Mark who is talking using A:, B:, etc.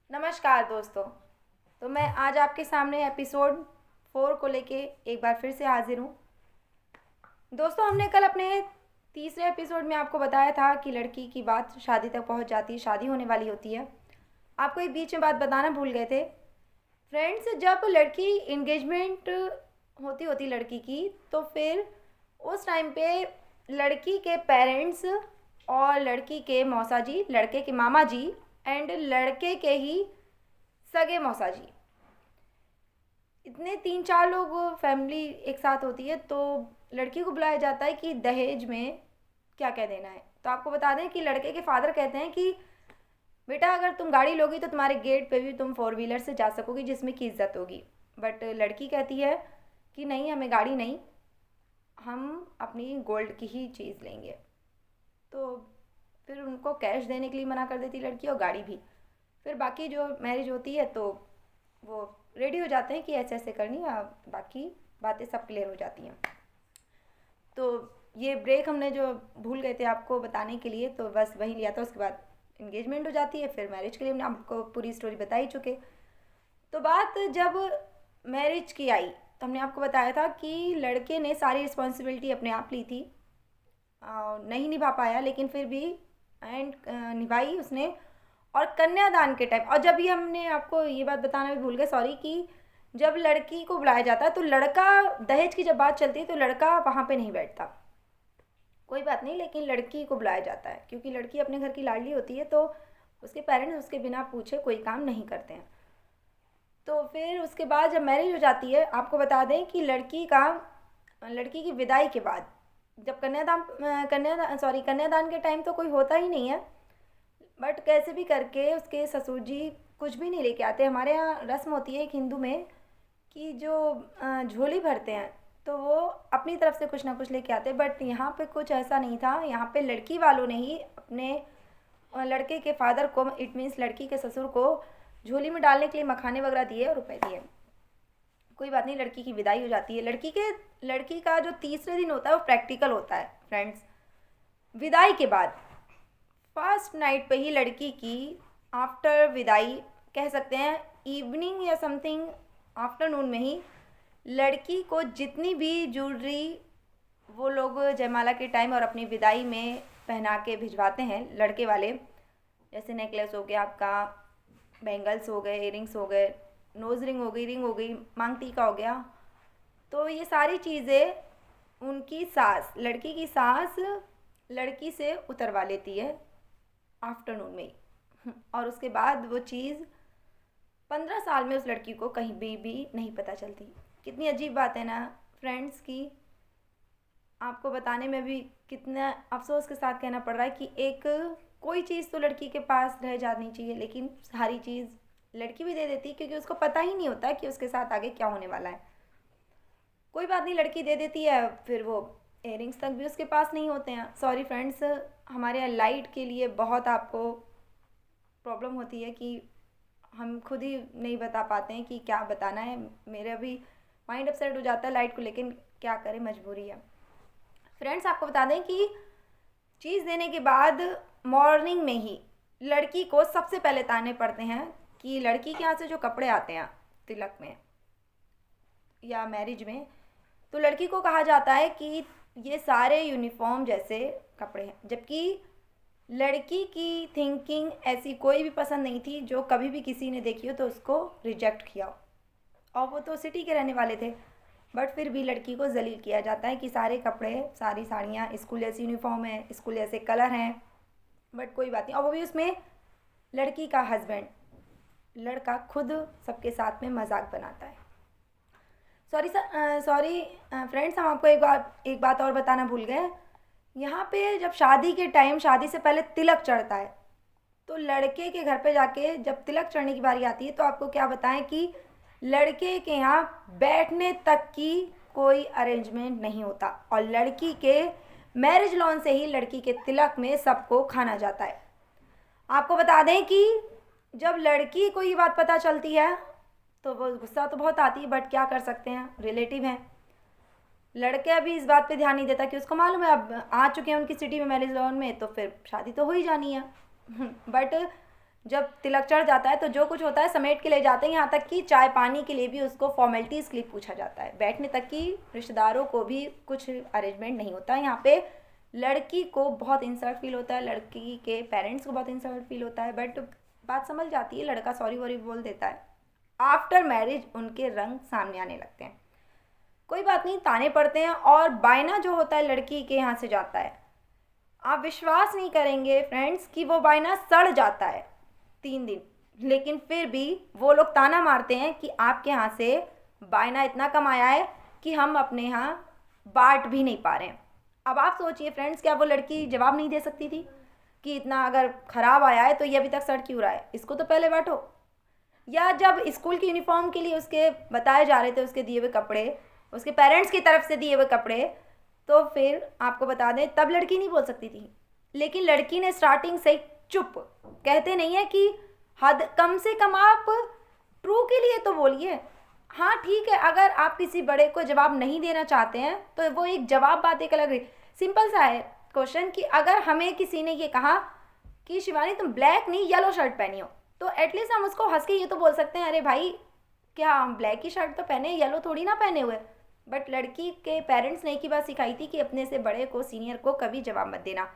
A: नमस्कार दोस्तों। तो मैं आज आपके सामने एपिसोड 4 को लेके एक बार फिर से हाजिर हूँ। दोस्तों, हमने कल अपने तीसरे एपिसोड में आपको बताया था कि लड़की की बात शादी तक पहुँच जाती है, शादी होने वाली होती है। आपको एक बीच में बात बताना भूल गए थे फ्रेंड्स। जब लड़की इंगेजमेंट होती होती लड़की की, तो फिर उस टाइम पे लड़की के पेरेंट्स और लड़की के मौसा जी, लड़के के मामा जी एंड लड़के के ही सगे मौसा जी, इतने 3-4 लोग फैमिली एक साथ होती है। तो लड़की को बुलाया जाता है कि दहेज में क्या क्या देना है। तो आपको बता दें कि लड़के के फादर कहते हैं कि बेटा, अगर तुम गाड़ी लोगी तो तुम्हारे गेट पे भी तुम 4 व्हीलर से जा सकोगी, जिसमें की इज्जत होगी। बट लड़की कहती है कि नहीं, हमें गाड़ी नहीं, हम अपनी गोल्ड की ही चीज़ लेंगे। तो फिर उनको कैश देने के लिए मना कर देती लड़की, और गाड़ी भी। फिर बाकी जो मैरिज होती है तो वो रेडी हो जाते हैं कि ऐसे ऐसे करनी है, बाकी बातें सब क्लियर हो जाती हैं। तो ये ब्रेक हमने जो भूल गए थे आपको बताने के लिए, तो बस वही लिया था। उसके बाद इंगेजमेंट हो जाती है, फिर मैरिज के लिए हमने आपको पूरी स्टोरी बता ही चुके। तो बात जब मैरिज की आई, तो हमने आपको बताया था कि लड़के ने सारी रिस्पॉन्सिबिलिटी अपने आप ली थी। नहीं निभा पाया, लेकिन फिर भी एंड निभाई उसने। और कन्यादान के टाइम, और जब ये हमने आपको ये बात बताना भी भूल गए, सॉरी, कि जब लड़की को बुलाया जाता है तो लड़का, दहेज की जब बात चलती है तो लड़का वहाँ पे नहीं बैठता। कोई बात नहीं, लेकिन लड़की को बुलाया जाता है क्योंकि लड़की अपने घर की लाडली होती है। तो उसके पेरेंट्स उसके बिना पूछे कोई काम नहीं करते हैं। तो फिर उसके बाद जब मैरिज हो जाती है, आपको बता दें कि लड़की की विदाई के बाद, जब कन्यादान के टाइम तो कोई होता ही नहीं है। बट कैसे भी करके उसके ससुर जी कुछ भी नहीं लेके आते। हमारे यहाँ रस्म होती है एक हिंदू में कि जो झोली भरते हैं तो वो अपनी तरफ से कुछ ना कुछ लेके आते हैं। बट यहाँ पे कुछ ऐसा नहीं था। यहाँ पे लड़की वालों ने ही अपने लड़के के फादर को, इट मीन्स लड़की के ससुर को, झोली में डालने के लिए मखाने वगैरह दिए और रुपए दिए। कोई बात नहीं, लड़की की विदाई हो जाती है। लड़की का जो तीसरे दिन होता है वो प्रैक्टिकल होता है फ्रेंड्स। विदाई के बाद फर्स्ट नाइट पे ही लड़की की, आफ्टर विदाई कह सकते हैं, इवनिंग या समथिंग आफ्टरनून में ही लड़की को जितनी भी ज्वेलरी वो लोग जयमाला के टाइम और अपनी विदाई में पहना के भिजवाते हैं लड़के वाले, जैसे नेकलेस हो गया आपका, बैंगल्स हो गए, इयरिंग्स हो गए, नोज रिंग हो गई, रिंग हो गई, मांग टीका हो गया। तो ये सारी चीज़ें उनकी सास, लड़की की सास लड़की से उतरवा लेती है आफ्टरनून में ही। और उसके बाद वो चीज़ 15 साल में उस लड़की को कहीं भी नहीं पता चलती। कितनी अजीब बात है ना फ्रेंड्स, की आपको बताने में भी कितना अफसोस के साथ कहना पड़ रहा है कि एक कोई चीज़ तो लड़की के पास रह जानी चाहिए, लेकिन सारी चीज़ लड़की भी दे देती है क्योंकि उसको पता ही नहीं होता कि उसके साथ आगे क्या होने वाला है। कोई बात नहीं, लड़की दे देती है, फिर वो इयरिंग्स तक भी उसके पास नहीं होते हैं। सॉरी फ्रेंड्स, हमारे यहाँ लाइट के लिए बहुत आपको प्रॉब्लम होती है कि हम खुद ही नहीं बता पाते हैं कि क्या बताना है। मेरा भी माइंड अपसेट हो जाता है लाइट को, लेकिन क्या करें, मजबूरी है। फ्रेंड्स, आपको बता दें कि चीज़ देने के बाद मॉर्निंग में ही लड़की को सबसे पहले ताने पड़ते हैं कि लड़की के यहाँ से जो कपड़े आते हैं तिलक में या मैरिज में, तो लड़की को कहा जाता है कि ये सारे यूनिफॉर्म जैसे कपड़े हैं। जबकि लड़की की थिंकिंग ऐसी कोई भी पसंद नहीं थी जो कभी भी किसी ने देखी हो तो उसको रिजेक्ट किया हो। और वो तो सिटी के रहने वाले थे। बट फिर भी लड़की को जलील किया जाता है कि सारे कपड़े, सारी साड़ियाँ स्कूल जैसी यूनिफॉर्म है, स्कूल जैसे कलर हैं। बट कोई बात नहीं, और वो भी उसमें लड़की का हस्बैंड, लड़का खुद सबके साथ में मजाक बनाता है। सॉरी फ्रेंड्स, हम आपको एक बात और बताना भूल गए। यहाँ पे जब शादी के टाइम, शादी से पहले तिलक चढ़ता है, तो लड़के के घर पे जाके जब तिलक चढ़ने की बारी आती है तो आपको क्या बताएं कि लड़के के यहाँ बैठने तक की कोई अरेंजमेंट नहीं होता। और लड़की के मैरिज लॉन से ही लड़की के तिलक में सबको खाना जाता है। आपको बता दें कि जब लड़की को ये बात पता चलती है तो वो गुस्सा तो बहुत आती है, बट क्या कर सकते हैं, रिलेटिव हैं। लड़के अभी इस बात पे ध्यान नहीं देता कि उसको मालूम है अब आ चुके हैं उनकी सिटी में मैरिज लॉन में, तो फिर शादी तो हो ही जानी है। बट जब तिलक चढ़ जाता है तो जो कुछ होता है समेट के ले जाते हैं, यहाँ तक कि चाय पानी के लिए भी उसको फॉर्मेलिटीज़ के लिए पूछा जाता है, बैठने तक की रिश्तेदारों को भी कुछ अरेंजमेंट नहीं होता है। यहाँ पे लड़की को बहुत इंसल्ट फील होता है, लड़की के पेरेंट्स को बहुत इंसल्ट फील होता है, बट बात समझ जाती है, लड़का सॉरी वॉरी बोल देता है। आफ्टर मैरिज उनके रंग सामने आने लगते हैं, कोई बात नहीं, ताने पड़ते हैं, और बायना जो होता है लड़की के यहाँ से जाता है। आप विश्वास नहीं करेंगे फ्रेंड्स कि वो बायना सड़ जाता है 3 दिन, लेकिन फिर भी वो लोग ताना मारते हैं कि आपके यहाँ से बायना इतना कम आया है कि हम अपने यहाँ बांट भी नहीं पा रहे हैं। अब आप सोचिए फ्रेंड्स, क्या वो लड़की जवाब नहीं दे सकती थी कि इतना अगर ख़राब आया है तो ये अभी तक सड़ क्यों रहा है, इसको तो पहले बांटो। या जब स्कूल की यूनिफॉर्म के लिए उसके बताए जा रहे थे उसके दिए हुए कपड़े, उसके पेरेंट्स की तरफ से दिए हुए कपड़े, तो फिर आपको बता दें तब लड़की नहीं बोल सकती थी, लेकिन लड़की ने स्टार्टिंग से चुप, कहते नहीं है कि हद कम से कम आप ट्रू के लिए तो बोलिए। हाँ ठीक है, अगर आप किसी बड़े को जवाब नहीं देना चाहते हैं तो वो एक जवाब बात एक अलग रही। सिंपल सा है क्वेश्चन कि अगर हमें किसी ने ये कहा कि शिवानी तुम ब्लैक नहीं येलो शर्ट पहनी हो, तो एटलीस्ट हम उसको हंस के ये तो बोल सकते हैं, अरे भाई क्या हम ब्लैक की शर्ट तो पहने, येलो थोड़ी ना पहने हुए। बट लड़की के पेरेंट्स ने एक ही बात सिखाई थी कि अपने से बड़े को, सीनियर को कभी जवाब मत देना।